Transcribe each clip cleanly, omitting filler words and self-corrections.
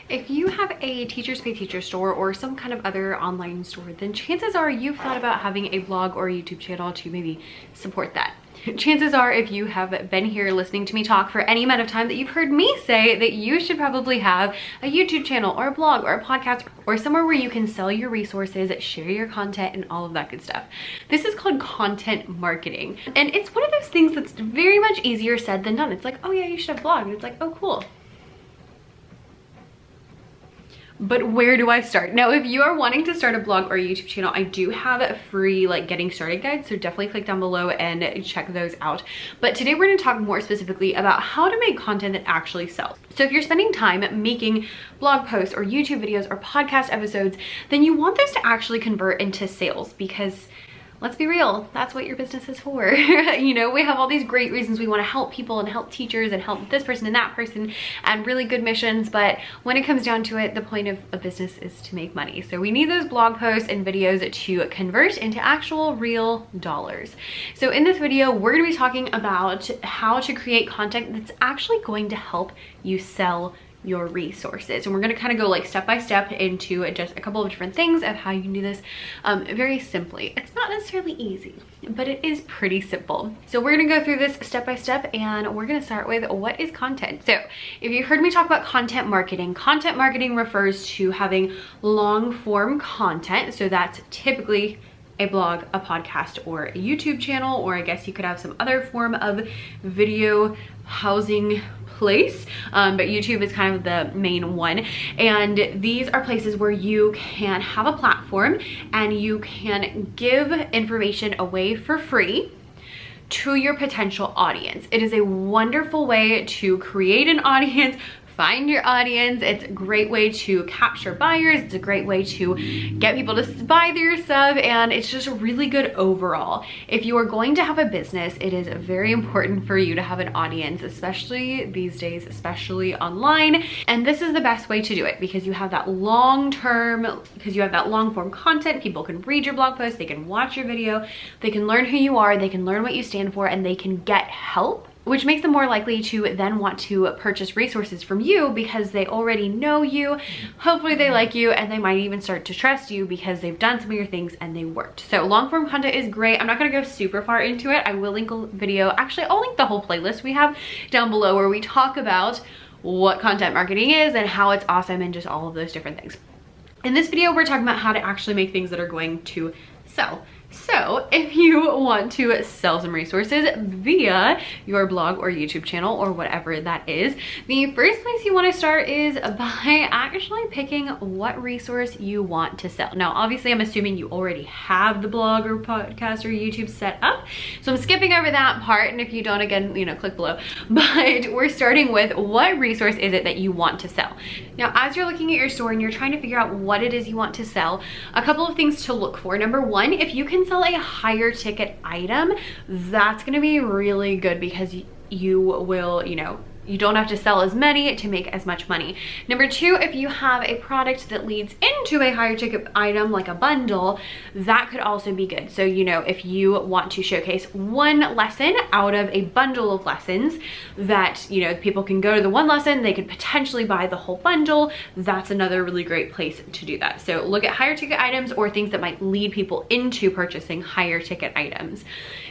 If you have a Teachers Pay Teacher store or some kind of other online store, then chances are you've thought about having a blog or a YouTube channel to maybe support that. Chances are, if you have been here listening to me talk for any amount of time, that you've heard me say that you should probably have a YouTube channel or a blog or a podcast or somewhere where you can sell your resources, share your content, and all of that good stuff. This is called content marketing. And it's one of those things that's very much easier said than done. It's like, oh yeah, you should have a blog. And it's like, oh cool. But where do I start? Now, if you are wanting to start a blog or a YouTube channel, I do have a free getting started guide, so definitely click down below and check those out. But today we're going to talk more specifically about how to make content that actually sells. So if you're spending time making blog posts or YouTube videos or podcast episodes, then you want those to actually convert into sales, because let's be real, that's what your business is for. You know, we have all these great reasons we want to help people and help teachers and help this person and that person and really good missions, but when it comes down to it, the point of a business is to make money. So we need those blog posts and videos to convert into actual real dollars. So in this video, we're going to be talking about how to create content that's actually going to help you sell your resources, and we're going to kind of go step by step into just a couple of different things of how you can do this very simply. It's not necessarily easy, but it is pretty simple. So we're going to go through this step by step, and we're going to start with what is content. So if you've heard me talk about content marketing refers to having long form content. So that's typically a blog, a podcast, or a YouTube channel, or I guess you could have some other form of video housing place, but YouTube is kind of the main one. And these are places where you can have a platform and you can give information away for free to your potential audience. It is a wonderful way to create an audience, find your audience. It's a great way to capture buyers. It's a great way to get people to buy your stuff, and it's just really good overall. If you are going to have a business, it is very important for you to have an audience, especially these days, especially online. And this is the best way to do it, because you have that long form content. People can read your blog post, they can watch your video, they can learn who you are, they can learn what you stand for, and they can get help, which makes them more likely to then want to purchase resources from you because they already know you. Hopefully they like you, and they might even start to trust you because they've done some of your things and they worked. So long form content is great. I'm not gonna go super far into it. I will link a video. Actually, I'll link the whole playlist we have down below where we talk about what content marketing is and how it's awesome and just all of those different things. In this video, we're talking about how to actually make things that are going to sell. So if you want to sell some resources via your blog or YouTube channel or whatever that is, the first place you want to start is by actually picking what resource you want to sell. Now, obviously, I'm assuming you already have the blog or podcast or YouTube set up, so I'm skipping over that part, and if you don't, again, click below. But we're starting with what resource is it that you want to sell. Now, as you're looking at your store and you're trying to figure out what it is you want to sell, a couple of things to look for. Number one, if you can sell a higher ticket item, that's going to be really good, because you will, you don't have to sell as many to make as much money. Number two, if you have a product that leads into a higher ticket item like a bundle, that could also be good. So, if you want to showcase one lesson out of a bundle of lessons that, people can go to the one lesson, they could potentially buy the whole bundle. That's another really great place to do that. So look at higher ticket items or things that might lead people into purchasing higher ticket items.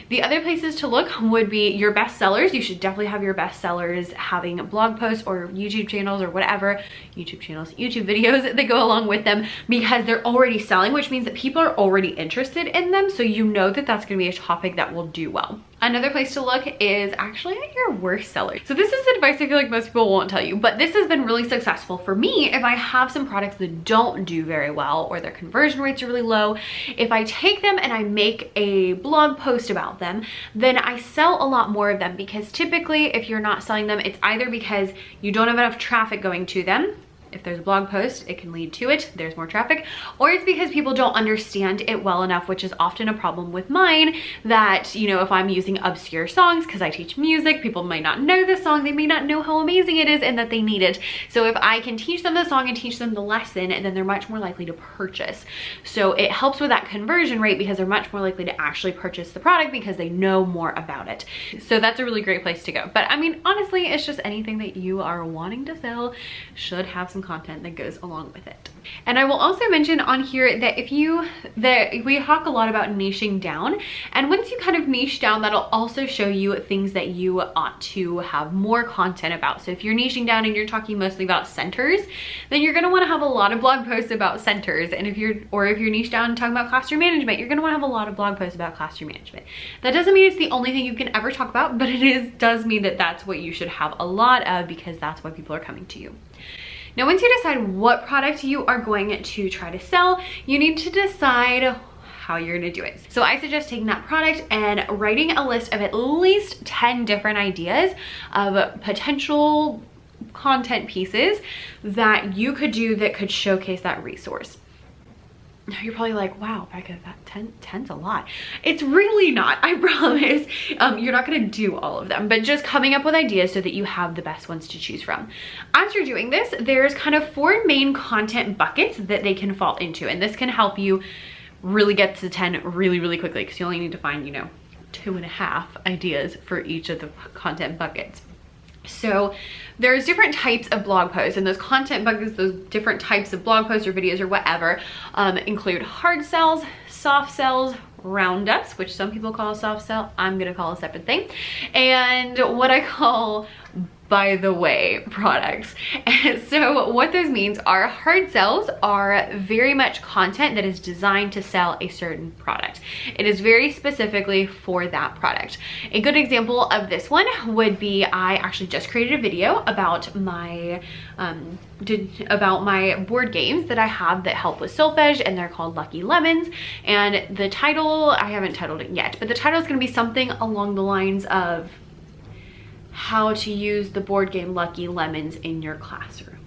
The other places to look would be your best sellers. You should definitely have your best sellers having blog posts or YouTube channels or whatever, YouTube videos that go along with them, because they're already selling, which means that people are already interested in them. So that that's going to be a topic that will do well. Another place to look is actually at your worst sellers. So this is advice I feel like most people won't tell you, but this has been really successful for me. If I have some products that don't do very well or their conversion rates are really low, if I take them and I make a blog post about them, then I sell a lot more of them, because typically if you're not selling them, it's either because you don't have enough traffic going to them. If there's a blog post, it can lead to it. There's more traffic. Or it's because people don't understand it well enough, which is often a problem with mine, that, if I'm using obscure songs, because I teach music, people might not know the song, they may not know how amazing it is and that they need it. So if I can teach them the song and teach them the lesson, then they're much more likely to purchase. So it helps with that conversion rate, because they're much more likely to actually purchase the product because they know more about it. So that's a really great place to go. But I mean, honestly, it's just anything that you are wanting to sell should have some some content that goes along with it. And I will also mention on here that we talk a lot about niching down, and once you kind of niche down, that'll also show you things that you ought to have more content about. So if you're niching down and you're talking mostly about centers, then you're going to want to have a lot of blog posts about centers. And if you're niche down and talking about classroom management, you're going to want to have a lot of blog posts about classroom management. That doesn't mean it's the only thing you can ever talk about, but does mean that that's what you should have a lot of, because that's why people are coming to you. Now, once you decide what product you are going to try to sell, you need to decide how you're gonna do it. So I suggest taking that product and writing a list of at least 10 different ideas of potential content pieces that you could do that could showcase that resource. Now you're probably like, wow, Becca, that 10's a lot. It's really not, I promise. You're not gonna do all of them, but just coming up with ideas so that you have the best ones to choose from. As you're doing this, there's kind of 4 main content buckets that they can fall into, and this can help you really get to 10 really, really quickly, because you only need to find, 2.5 ideas for each of the content buckets. So there's different types of blog posts, and those content buckets, those different types of blog posts or videos or whatever, include hard sells, soft sells, roundups, which some people call a soft sell. I'm gonna call a separate thing, and what I call by the way products. And so what those means are, hard sells are very much content that is designed to sell a certain product. It is very specifically for that product. A good example of this one would be, I actually just created a video about my board games that I have that help with solfege, and they're called Lucky Lemons. And the title, I haven't titled it yet, but the title is going to be something along the lines of how to use the board game Lucky Lemons in your classroom,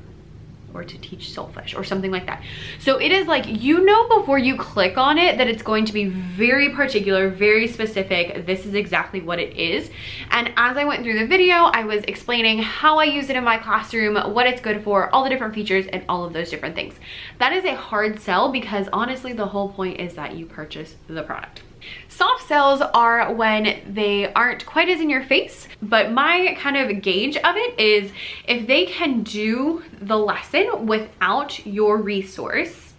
or to teach solfege, or something like that. So it is like, before you click on it, that it's going to be very particular, very specific. This is exactly what it is. And as I went through the video, I was explaining how I use it in my classroom, what it's good for, all the different features, and all of those different things. That is a hard sell, because honestly, the whole point is that you purchase the product. Soft sells are when they aren't quite as in your face, but my kind of gauge of it is, if they can do the lesson without your resource,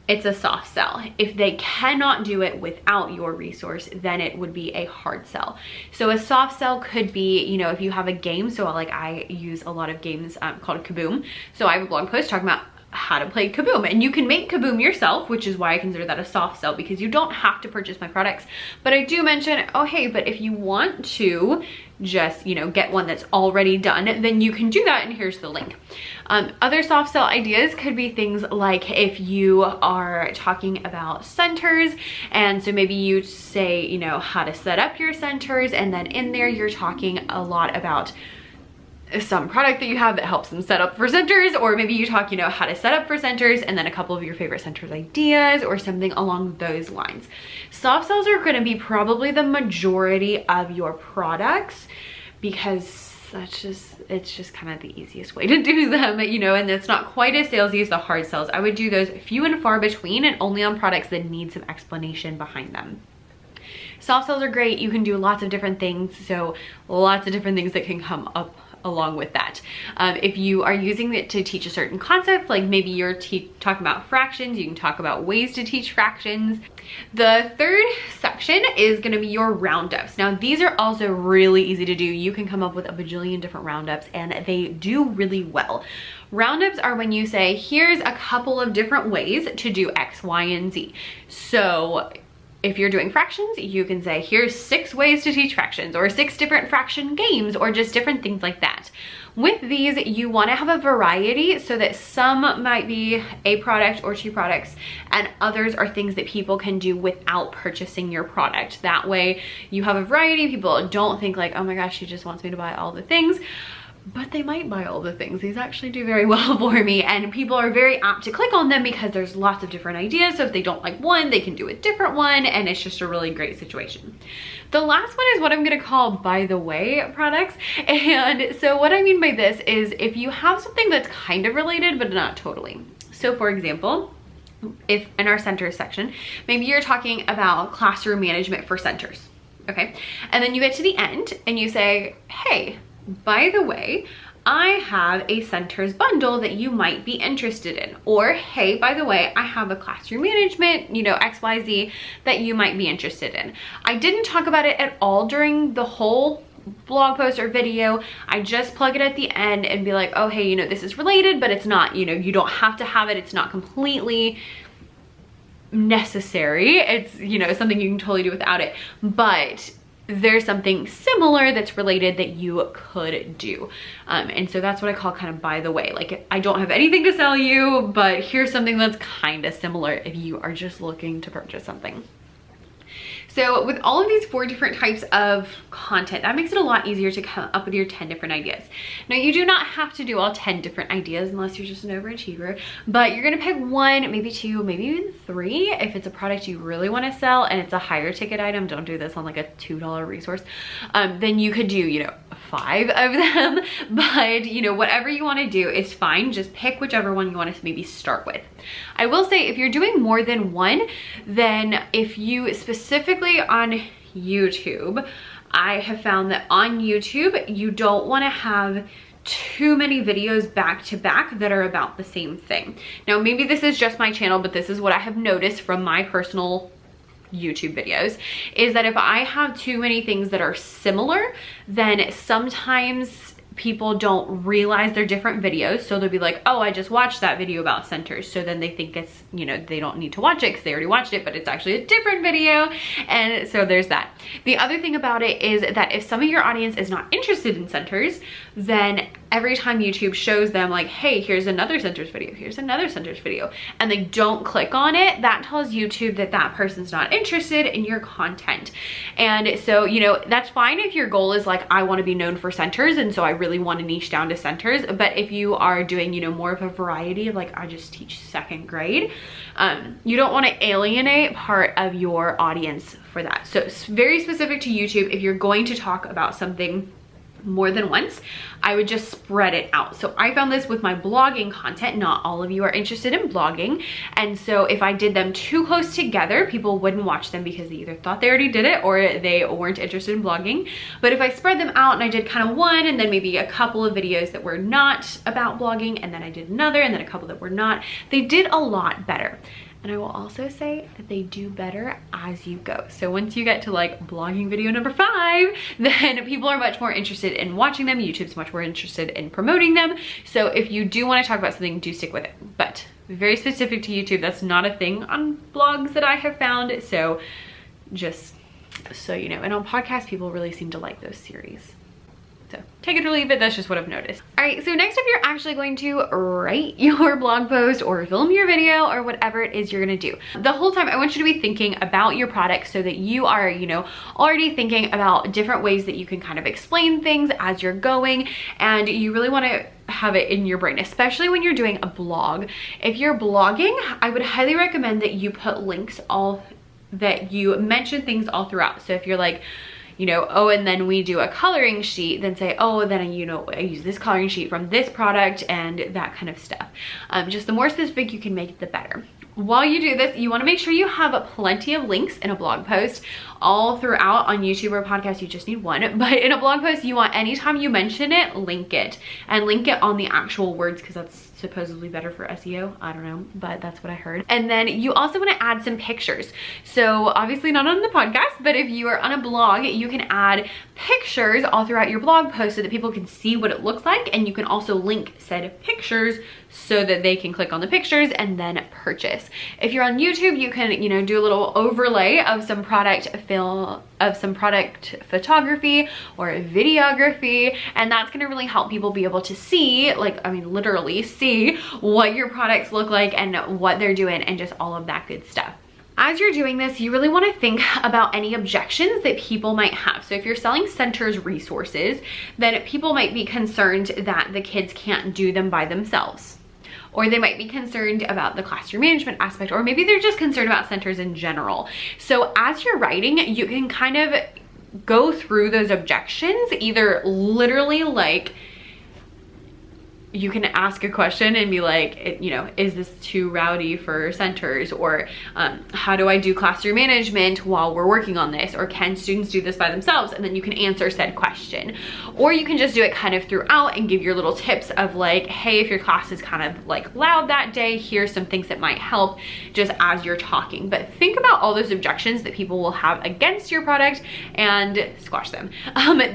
it's a soft sell. If they cannot do it without your resource, then it would be a hard sell. So a soft sell could be, if you have a game, so like I use a lot of games called Kaboom. So I have a blog post talking about how to play Kaboom, and you can make Kaboom yourself, which is why I consider that a soft sell, because you don't have to purchase my products. But I do mention, oh hey, but if you want to just get one that's already done, then you can do that, and here's the link. Other soft sell ideas could be things like, if you are talking about centers, and so maybe you say how to set up your centers, and then in there you're talking a lot about some product that you have that helps them set up for centers, or maybe you talk how to set up for centers, and then a couple of your favorite centers ideas, or something along those lines. Soft sells are going to be probably the majority of your products, because it's just kind of the easiest way to do them, and it's not quite as salesy as the hard sells. I would do those few and far between, and only on products that need some explanation behind them. Soft sells are great. You can do lots of different things, so lots of different things that can come up along with that. If you are using it to teach a certain concept, like maybe you're talking about fractions, you can talk about ways to teach fractions. The third section is going to be your roundups. Now these are also really easy to do. You can come up with a bajillion different roundups, and they do really well. Roundups are when you say, here's a couple of different ways to do X, Y, and Z. So if you're doing fractions, you can say, here's 6 ways to teach fractions, or 6 different fraction games, or just different things like that. With these, you want to have a variety, so that some might be a product or 2 products, and others are things that people can do without purchasing your product. That way you have a variety. People don't think like, oh my gosh, she just wants me to buy all the things. But they might buy all the things. These actually do very well for me, and people are very apt to click on them because there's lots of different ideas. So if they don't like one, they can do a different one, and it's just a really great situation. The last one is what I'm gonna call by the way products. And so what I mean by this is, if you have something that's kind of related but not totally. So for example, if in our centers section, maybe you're talking about classroom management for centers, okay? And then you get to the end and you say, hey, by the way, I have a centers bundle that you might be interested in. Or, hey, by the way, I have a classroom management, you know, XYZ that you might be interested in. I didn't talk about it at all during the whole blog post or video. I just plug it at the end and be like, oh, hey, you know, this is related, but it's not, you know, you don't have to have it. It's not completely necessary. It's, you know, something you can totally do without it, but there's something similar that's related that you could do. And so that's what I call kind of by the way. Like, I don't have anything to sell you, but here's something that's kind of similar if you are just looking to purchase something. So with all of these 4 different types of content, that makes it a lot easier to come up with your 10 different ideas. Now, you do not have to do all 10 different ideas unless you're just an overachiever, but you're gonna pick 1, maybe 2, maybe even 3 if it's a product you really wanna sell and it's a higher ticket item. Don't do this on like a $2 resource. Then you could do, you know, 5 of them, but you know, whatever you wanna do is fine. Just pick whichever one you wanna maybe start with. I will say if you're doing more than 1, then if you specifically on YouTube, I have found that on YouTube, you don't want to have too many videos back to back that are about the same thing. Now, maybe this is just my channel, but this is what I have noticed from my personal YouTube videos, is that if I have too many things that are similar, then sometimes people don't realize they're different videos. So they'll be like, oh, I just watched that video about centers. So then they think it's, you know, they don't need to watch it because they already watched it, but it's actually a different video. And so there's that. The other thing about it is that if some of your audience is not interested in centers, then every time YouTube shows them like, hey, here's another centers video, here's another centers video, and they don't click on it, that tells YouTube that that person's not interested in your content. And so, you know, that's fine if your goal is like, I want to be known for centers, and so I really want to niche down to centers. But if you are doing, you know, more of a variety of like, I just teach 2nd grade, you don't want to alienate part of your audience for that. So it's very specific to YouTube. If you're going to talk about something more than once, I would just spread it out. So I found this with my blogging content. Not all of you are interested in blogging, and so if I did them too close together, people wouldn't watch them because they either thought they already did it or they weren't interested in blogging. But if I spread them out and I did kind of one and then maybe a couple of videos that were not about blogging, and then I did another and then a couple that were not, they did a lot better. And I will also say that they do better as you go. So once you get to like blogging video number 5, then people are much more interested in watching them. YouTube's much more interested in promoting them. So if you do want to talk about something, do stick with it. But very specific to YouTube, that's not a thing on blogs that I have found. So just so you know. And on podcasts, people really seem to like those series. So take it or leave it, that's just what I've noticed. All right, so next up, you're actually going to write your blog post or film your video or whatever it is you're gonna do. The whole time, I want you to be thinking about your product so that you are, you know, already thinking about different ways that you can kind of explain things as you're going, and you really wanna have it in your brain, especially when you're doing a blog. If you're blogging, I would highly recommend that you put links that you mention things all throughout. So if you're like, you know, oh, and then we do a coloring sheet, then say, oh, then, you know, I use this coloring sheet from this product and that kind of stuff. Just the more specific you can make it, the better. While you do this, you want to make sure you have plenty of links in a blog post all throughout. On YouTube or podcast, you just need 1, but in a blog post, you want, anytime you mention it, link it, and link it on the actual words, because that's supposedly better for SEO. I don't know, but that's what I heard. And then you also want to add some pictures. So obviously not on the podcast, but if you are on a blog, you can add pictures all throughout your blog post so that people can see what it looks like, and you can also link said pictures so that they can click on the pictures and then purchase. If you're on YouTube, you can, you know, do a little overlay of some product photography or videography, and that's going to really help people be able to see, like, I mean, literally see what your products look like and what they're doing and just all of that good stuff. As you're doing this, you really want to think about any objections that people might have. So if you're selling centers resources, then people might be concerned that the kids can't do them by themselves. Or they might be concerned about the classroom management aspect, or maybe they're just concerned about centers in general. So as you're writing, you can kind of go through those objections, either literally like, you can ask a question and be like, you know, is this too rowdy for centers? Or how do I do classroom management while we're working on this? Or can students do this by themselves? And then you can answer said question. Or you can just do it kind of throughout and give your little tips of like, hey, if your class is kind of like loud that day, here's some things that might help just as you're talking. But think about all those objections that people will have against your product and squash them.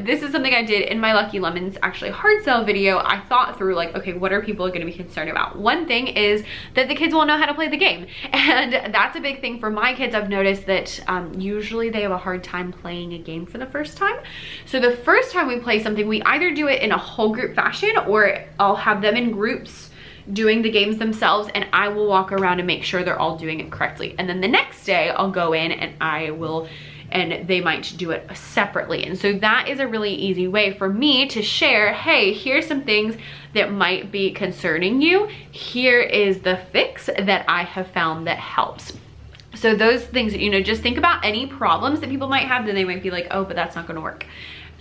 This is something I did in my Lucky Lemons actually hard sell video. I thought through like, okay, what are people going to be concerned about? One thing is that the kids won't know how to play the game. And that's a big thing for my kids. I've noticed that usually they have a hard time playing a game for the first time. So the first time we play something, we either do it in a whole group fashion, or I'll have them in groups doing the games themselves, and I will walk around and make sure they're all doing it correctly. And then the next day I'll go in and they might do it separately. And so that is a really easy way for me to share, hey, here's some things that might be concerning you. Here is the fix that I have found that helps. So those things, you know, just think about any problems that people might have, then they might be like, oh, but that's not gonna work.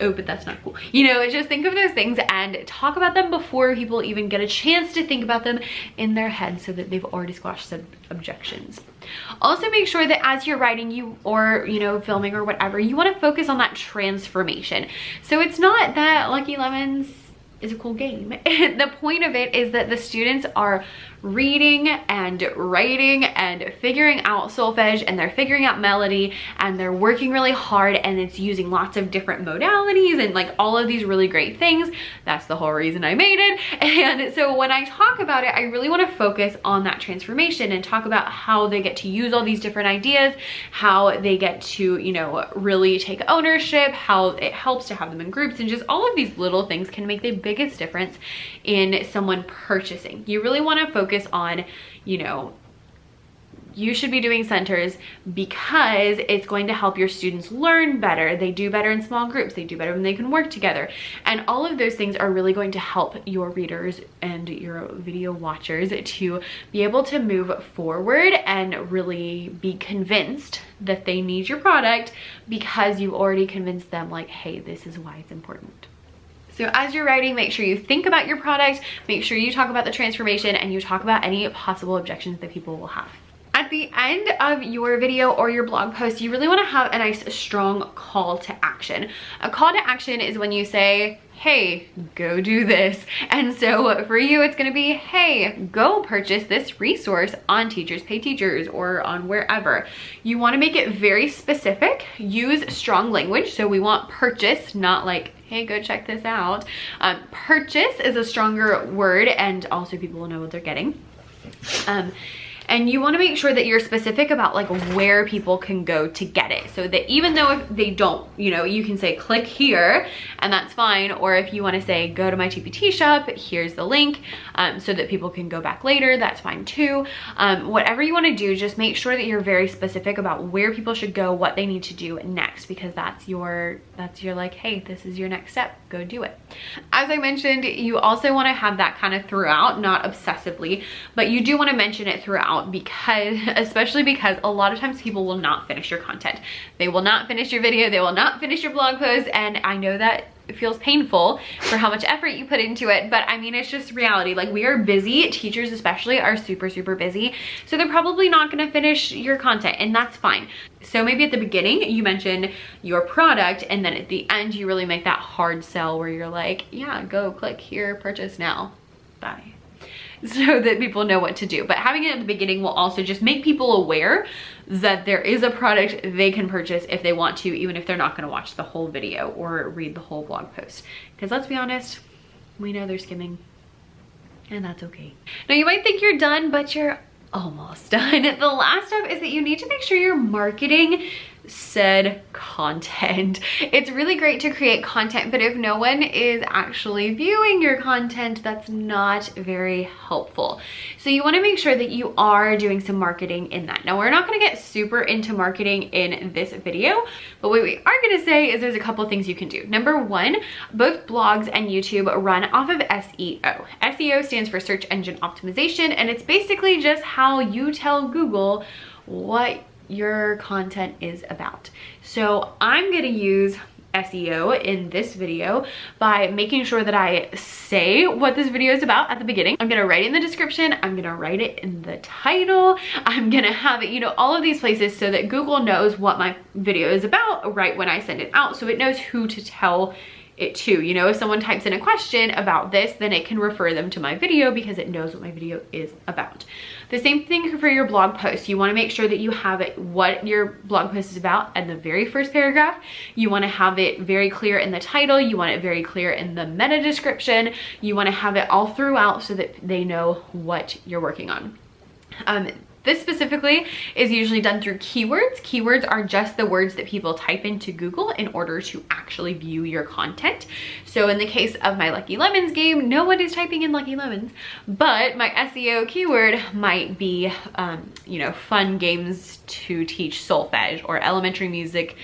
Oh, but that's not cool. You know, just think of those things and talk about them before people even get a chance to think about them in their head, so that they've already squashed some objections. Also, make sure that as you're writing or, you know, filming or whatever, you want to focus on that transformation. So it's not that Lucky Lemons is a cool game. The point of it is that the students are reading and writing and figuring out solfege, and they're figuring out melody, and they're working really hard, and it's using lots of different modalities and like all of these really great things. That's the whole reason I made it. And so when I talk about it, I really want to focus on that transformation and talk about how they get to use all these different ideas, how they get to, you know, really take ownership, how it helps to have them in groups, and just all of these little things can make the biggest difference in someone purchasing. You really want to focus on, you know, you should be doing centers because it's going to help your students learn better. They do better in small groups. They do better when they can work together. And all of those things are really going to help your readers and your video watchers to be able to move forward and really be convinced that they need your product, because you already convinced them like, hey, this is why it's important. So as you're writing, make sure you think about your product, make sure you talk about the transformation, and you talk about any possible objections that people will have. At the end of your video or your blog post, you really want to have a nice strong call to action. A call to action is when you say, hey, go do this. And so for you, it's going to be, hey, go purchase this resource on Teachers Pay Teachers or on wherever. You want to make it very specific. Use strong language. So we want purchase, not like, hey, go check this out. Purchase is a stronger word, and also people will know what they're getting. And you want to make sure that you're specific about like where people can go to get it, so that even though if they don't, you know, you can say click here and that's fine. Or if you want to say go to my TPT shop, here's the link, so that people can go back later, that's fine too. Whatever you want to do, just make sure that you're very specific about where people should go, what they need to do next, because that's your like, hey, this is your next step, go do it. As I mentioned, you also want to have that kind of throughout, not obsessively, but you do want to mention it throughout, because especially because a lot of times people will not finish your content. They will not finish your video, they will not finish your blog post, and I know that it feels painful for how much effort you put into it, but I mean, it's just reality. Like, we are busy, teachers especially are super busy, so they're probably not going to finish your content, and that's fine. So maybe at the beginning you mention your product, and then at the end you really make that hard sell where you're like, yeah, go click here, purchase now, bye, so that people know what to do. But having it at the beginning will also just make people aware that there is a product they can purchase if they want to, even if they're not going to watch the whole video or read the whole blog post. Because let's be honest, we know they're skimming, and that's okay. Now you might think you're done, but you're almost done. The last step is that you need to make sure you're marketing said content. It's really great to create content, but if no one is actually viewing your content, that's not very helpful. So you want to make sure that you are doing some marketing in that. Now, we're not going to get super into marketing in this video, but what we are going to say is there's a couple things you can do. Number one, both blogs and YouTube run off of SEO. SEO stands for search engine optimization, and it's basically just how you tell Google what your content is about. So I'm going to use SEO in this video by making sure that I say what this video is about at the beginning. I'm gonna write it in the description, I'm gonna write it in the title, I'm gonna have it, you know, all of these places so that Google knows what my video is about right when I send it out, so it knows who to tell it to. You know, if someone types in a question about this, then it can refer them to my video because it knows what my video is about. The same thing for your blog post. You want to make sure that you have it, what your blog post is about in the very first paragraph. You want to have it very clear in the title. You want it very clear in the meta description. You want to have it all throughout so that they know what you're working on. This specifically is usually done through keywords. Keywords are just the words that people type into Google in order to actually view your content. So in the case of my Lucky Lemons game, no one is typing in Lucky Lemons, but my SEO keyword might be, you know, fun games to teach solfege or elementary music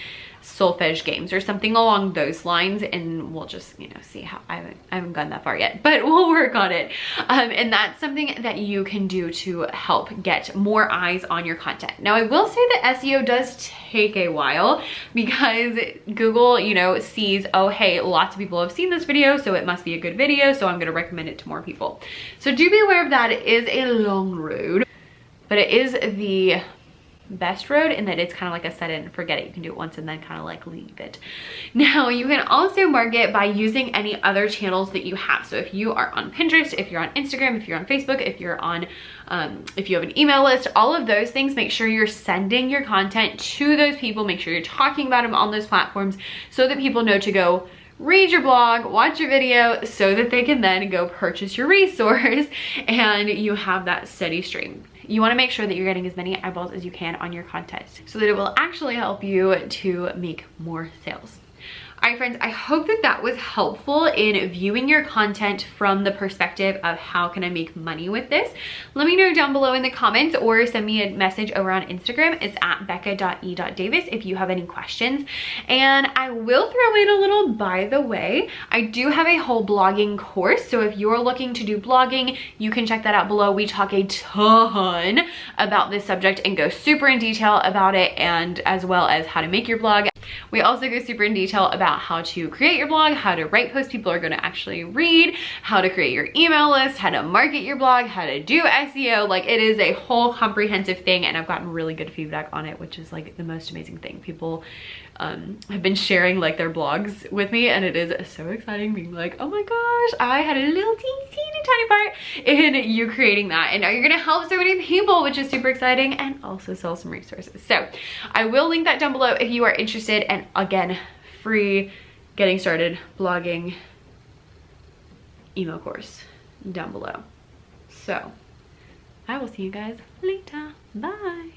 solfege games or something along those lines, and we'll just, you know, see how I haven't gone that far yet, but we'll work on it. And that's something that you can do to help get more eyes on your content. Now I will say that SEO does take a while because Google, you know, sees, oh hey, lots of people have seen this video, so it must be a good video, so I'm going to recommend it to more people. So do be aware of that. It is a long road, but it is the best road in that it's kind of like a set it and forget it. You can do it once and then kind of like leave it. Now you can also market by using any other channels that you have. So if you are on Pinterest, if you're on Instagram, if you're on Facebook, if you're on if you have an email list, all of those things, make sure you're sending your content to those people. Make sure you're talking about them on those platforms so that people know to go read your blog, watch your video, so that they can then go purchase your resource and you have that steady stream. You want to make sure that you're getting as many eyeballs as you can on your content so that it will actually help you to make more sales. All right, friends, I hope that that was helpful in viewing your content from the perspective of how can I make money with this. Let me know down below in the comments or send me a message over on Instagram. It's at Becca.e.davis if you have any questions. And I will throw in a little by the way. I do have a whole blogging course, so if you're looking to do blogging, you can check that out below. We talk a ton about this subject and go super in detail about it, and as well as how to make your blog. We also go super in detail about how to create your blog, how to write posts people are going to actually read, how to create your email list, how to market your blog, how to do SEO. Like, it is a whole comprehensive thing, and I've gotten really good feedback on it, which is like the most amazing thing. People have been sharing like their blogs with me, and it is so exciting being like, oh my gosh, I had a little teeny tiny part in you creating that, and now you're gonna help so many people, which is super exciting, and also sell some resources. So I will link that down below if you are interested, and again, free getting started blogging email course down below. So I will see you guys later. Bye.